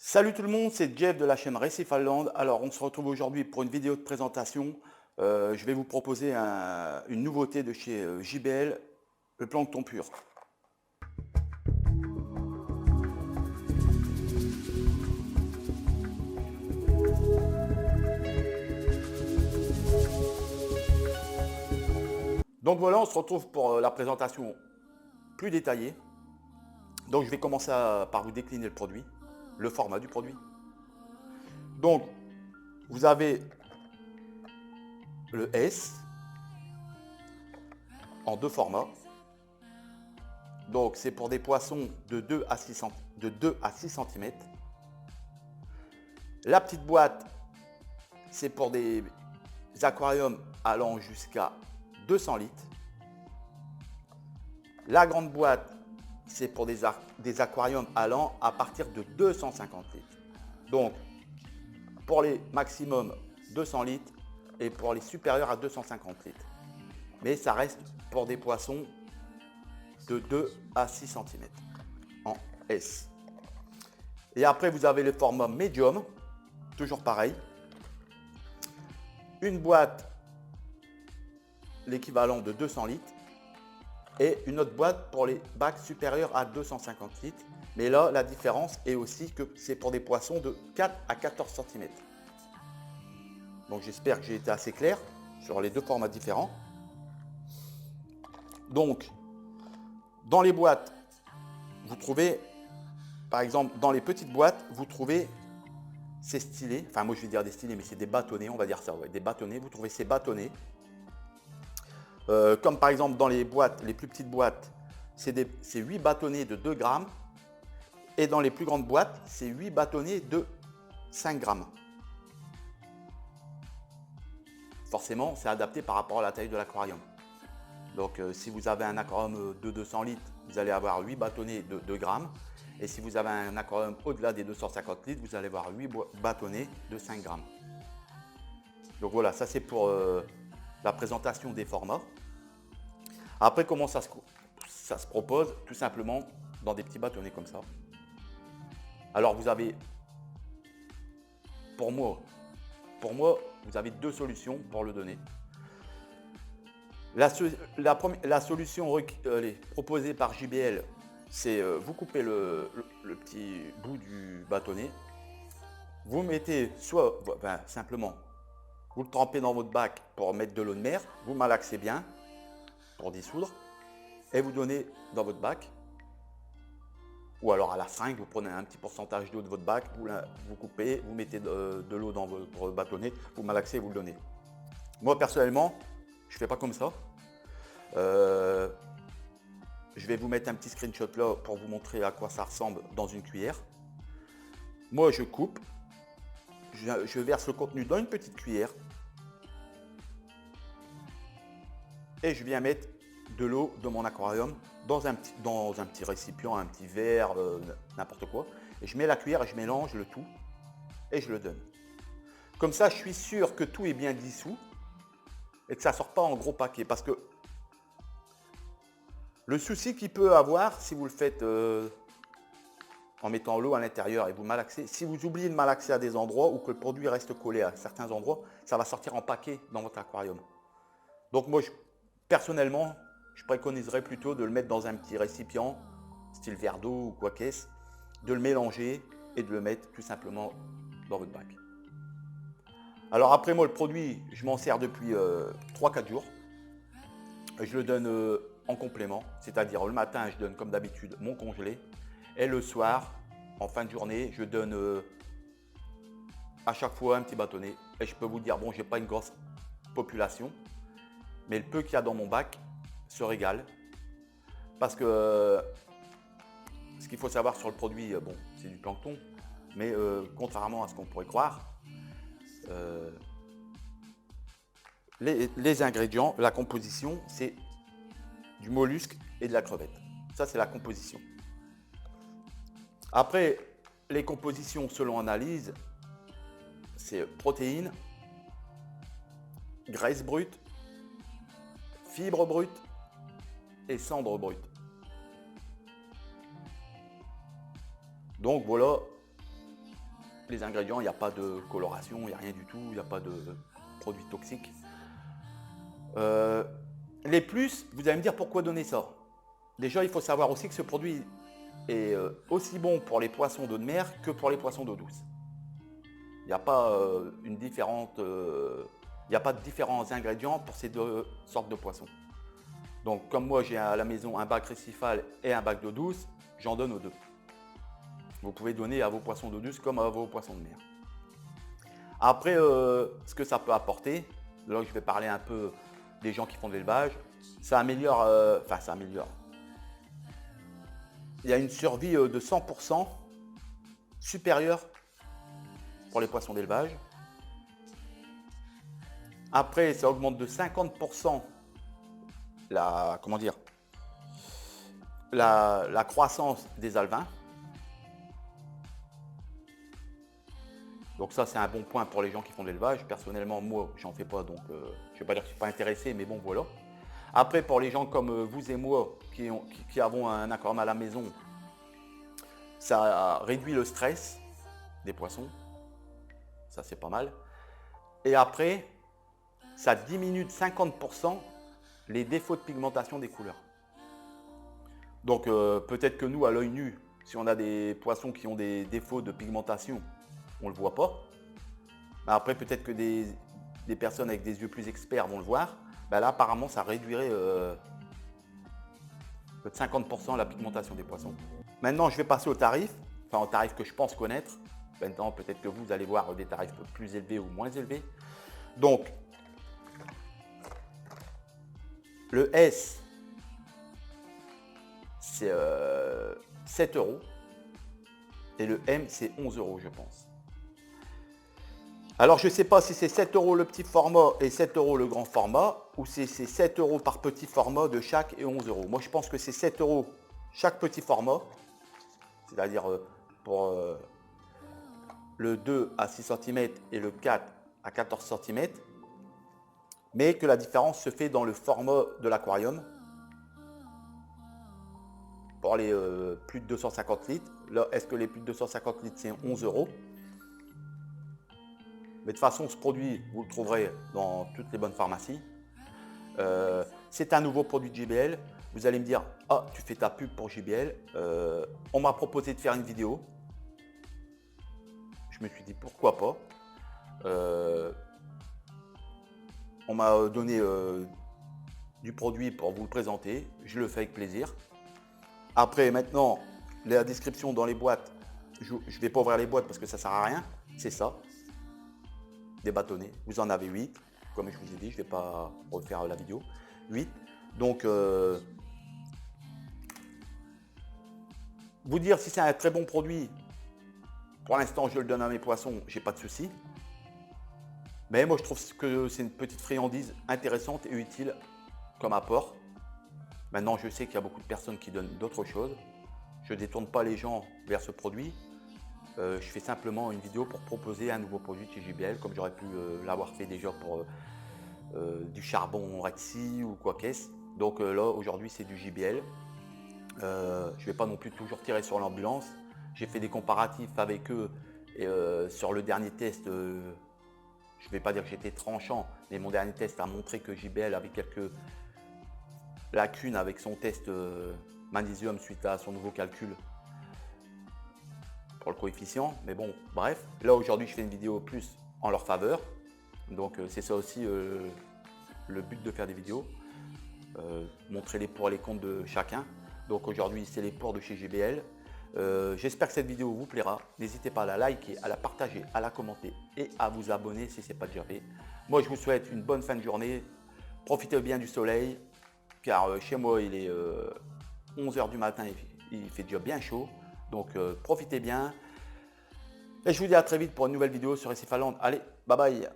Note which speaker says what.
Speaker 1: Salut tout le monde, c'est Jeff de la chaîne Récif Land. Alors on se retrouve aujourd'hui pour une vidéo de présentation. Je vais vous proposer une nouveauté de chez JBL, le plancton pur. Donc voilà, on se retrouve pour la présentation plus détaillée. Donc je vais commencer par vous décliner le produit, le format du produit. Donc vous avez le S en deux formats. Donc c'est pour des poissons de 2 à 6 cm. La petite boîte, c'est pour des aquariums allant jusqu'à 200 litres. La grande boîte, c'est pour des aquariums allant à partir de 250 litres. Donc, pour les maximum 200 litres et pour les supérieurs à 250 litres. Mais ça reste pour des poissons de 2 à 6 cm en S. Et après, vous avez le format médium, toujours pareil. Une boîte, l'équivalent de 200 litres. Et une autre boîte pour les bacs supérieurs à 250 litres. Mais là, la différence est aussi que c'est pour des poissons de 4 à 14 cm. Donc j'espère que j'ai été assez clair sur les deux formats différents. Donc, dans les boîtes, vous trouvez, par exemple, dans les petites boîtes, vous trouvez ces stylés. Enfin, moi je vais dire des stylés, mais c'est des bâtonnets, on va dire ça, ouais, des bâtonnets. Vous trouvez ces bâtonnets. Comme par exemple dans les boîtes, les plus petites boîtes, c'est 8 bâtonnets de 2 grammes. Et dans les plus grandes boîtes, c'est 8 bâtonnets de 5 grammes. Forcément, c'est adapté par rapport à la taille de l'aquarium. Donc si vous avez un aquarium de 200 litres, vous allez avoir 8 bâtonnets de 2 grammes. Et si vous avez un aquarium au-delà des 250 litres, vous allez avoir 8 bâtonnets de 5 grammes. Donc voilà, ça c'est pour la présentation des formats. Après, comment ça se propose? Tout simplement dans des petits bâtonnets comme ça. Alors vous avez, pour moi, vous avez deux solutions pour le donner. La solution proposée par JBL, c'est vous coupez le petit bout du bâtonnet. Vous mettez soit, simplement, vous le trempez dans votre bac pour mettre de l'eau de mer, vous malaxez bien pour dissoudre et vous donnez dans votre bac. Ou alors à la seringue, vous prenez un petit pourcentage d'eau de votre bac, vous coupez, vous mettez de l'eau dans votre bâtonnet, vous malaxez et vous le donnez. Moi personnellement, je ne fais pas comme ça. Je vais vous mettre un petit screenshot là pour vous montrer à quoi ça ressemble dans une cuillère. Moi je coupe, je verse le contenu dans une petite cuillère et je viens mettre de l'eau dans mon aquarium dans un petit récipient, un petit verre, n'importe quoi. Et je mets la cuillère et je mélange le tout et je le donne. Comme ça, je suis sûr que tout est bien dissous et que ça ne sort pas en gros paquet. Parce que le souci qu'il peut avoir, si vous le faites en mettant l'eau à l'intérieur et vous malaxez, si vous oubliez de malaxer à des endroits ou que le produit reste collé à certains endroits, ça va sortir en paquet dans votre aquarium. Donc moi, personnellement, je préconiserais plutôt de le mettre dans un petit récipient, style verre d'eau ou quoi qu'est-ce, de le mélanger et de le mettre tout simplement dans votre bac. Alors après moi, le produit, je m'en sers depuis 3-4 jours. Je le donne en complément, c'est-à-dire le matin, je donne comme d'habitude mon congelé. Et le soir, en fin de journée, je donne à chaque fois un petit bâtonnet. Et je peux vous dire, bon, j'ai pas une grosse population, mais le peu qu'il y a dans mon bac se régale. Parce que ce qu'il faut savoir sur le produit, bon, c'est du plancton, mais contrairement à ce qu'on pourrait croire, les ingrédients, la composition, c'est du mollusque et de la crevette. Ça, c'est la composition. Après, les compositions selon analyse, c'est protéines, graisse brute, fibres brutes et cendres brutes. Donc voilà les ingrédients, il n'y a pas de coloration, il n'y a rien du tout, il n'y a pas de produits toxiques. Les plus, vous allez me dire pourquoi donner ça. Déjà, il faut savoir aussi que ce produit est aussi bon pour les poissons d'eau de mer que pour les poissons d'eau douce. Il n'y a pas il n'y a pas de différents ingrédients pour ces deux sortes de poissons. Donc comme moi j'ai à la maison un bac récifal et un bac d'eau douce, j'en donne aux deux. Vous pouvez donner à vos poissons d'eau douce comme à vos poissons de mer. Après, ce que ça peut apporter, là je vais parler un peu des gens qui font de l'élevage, ça améliore, ça améliore. Il y a une survie de 100% supérieure pour les poissons d'élevage. Après, ça augmente de 50% la croissance des alevins. Donc ça, c'est un bon point pour les gens qui font de l'élevage. Personnellement, moi, j'en fais pas, donc je ne vais pas dire que je ne suis pas intéressé, mais bon, voilà. Après, pour les gens comme vous et moi, qui avons un aquarium à la maison, ça réduit le stress des poissons. Ça, c'est pas mal. Et après, ça diminue de 50% les défauts de pigmentation des couleurs. Donc peut-être que nous, à l'œil nu, si on a des poissons qui ont des défauts de pigmentation, on ne le voit pas. Mais après, peut-être que des personnes avec des yeux plus experts vont le voir. Ben là, apparemment, ça réduirait de 50% la pigmentation des poissons. Maintenant, je vais passer au tarif, enfin au tarif que je pense connaître. Maintenant, peut-être que vous allez voir des tarifs plus élevés ou moins élevés. Donc, le S, c'est 7 € et le M, c'est 11 €, je pense. Alors, je ne sais pas si c'est 7 € le petit format et 7 € le grand format, ou si c'est 7 € par petit format de chaque et 11 €. Moi, je pense que c'est 7 € chaque petit format, c'est-à-dire pour le 2 à 6 cm et le 4 à 14 cm, mais que la différence se fait dans le format de l'aquarium. Pour les plus de 250 litres, là, est-ce que les plus de 250 litres, c'est 11 €? Mais de toute façon, ce produit, vous le trouverez dans toutes les bonnes pharmacies. C'est un nouveau produit de JBL. Vous allez me dire, ah, tu fais ta pub pour JBL. On m'a proposé de faire une vidéo. Je me suis dit, pourquoi pas. On m'a donné du produit pour vous le présenter. Je le fais avec plaisir. Après, maintenant, la description dans les boîtes, je ne vais pas ouvrir les boîtes parce que ça ne sert à rien. C'est ça. Des bâtonnets. Vous en avez 8. Comme je vous ai dit, je ne vais pas refaire la vidéo. 8. Donc, vous dire si c'est un très bon produit, pour l'instant, je le donne à mes poissons, j'ai pas de souci. Mais moi, je trouve que c'est une petite friandise intéressante et utile comme apport. Maintenant, je sais qu'il y a beaucoup de personnes qui donnent d'autres choses. Je ne détourne pas les gens vers ce produit. Je fais simplement une vidéo pour proposer un nouveau produit de chez JBL, comme j'aurais pu l'avoir fait déjà pour du charbon Rexy ou quoi qu'est-ce. Donc là, aujourd'hui, c'est du JBL. Je ne vais pas non plus toujours tirer sur l'ambulance. J'ai fait des comparatifs avec eux et sur le dernier test, je ne vais pas dire que j'étais tranchant, mais mon dernier test a montré que JBL avait quelques lacunes avec son test magnésium suite à son nouveau calcul pour le coefficient. Mais bon, bref, là aujourd'hui je fais une vidéo plus en leur faveur. Donc c'est ça aussi le but de faire des vidéos, montrer les pour et les contre de chacun. Donc aujourd'hui c'est les pour de chez JBL. J'espère que cette vidéo vous plaira. N'hésitez pas à la liker, à la partager, à la commenter et à vous abonner si ce n'est pas déjà fait. Moi je vous souhaite une bonne fin de journée. Profitez bien du soleil car chez moi il est 11 h du matin, il fait déjà bien chaud. Donc profitez bien. Et je vous dis à très vite pour une nouvelle vidéo sur Récif Allende. Allez, bye bye.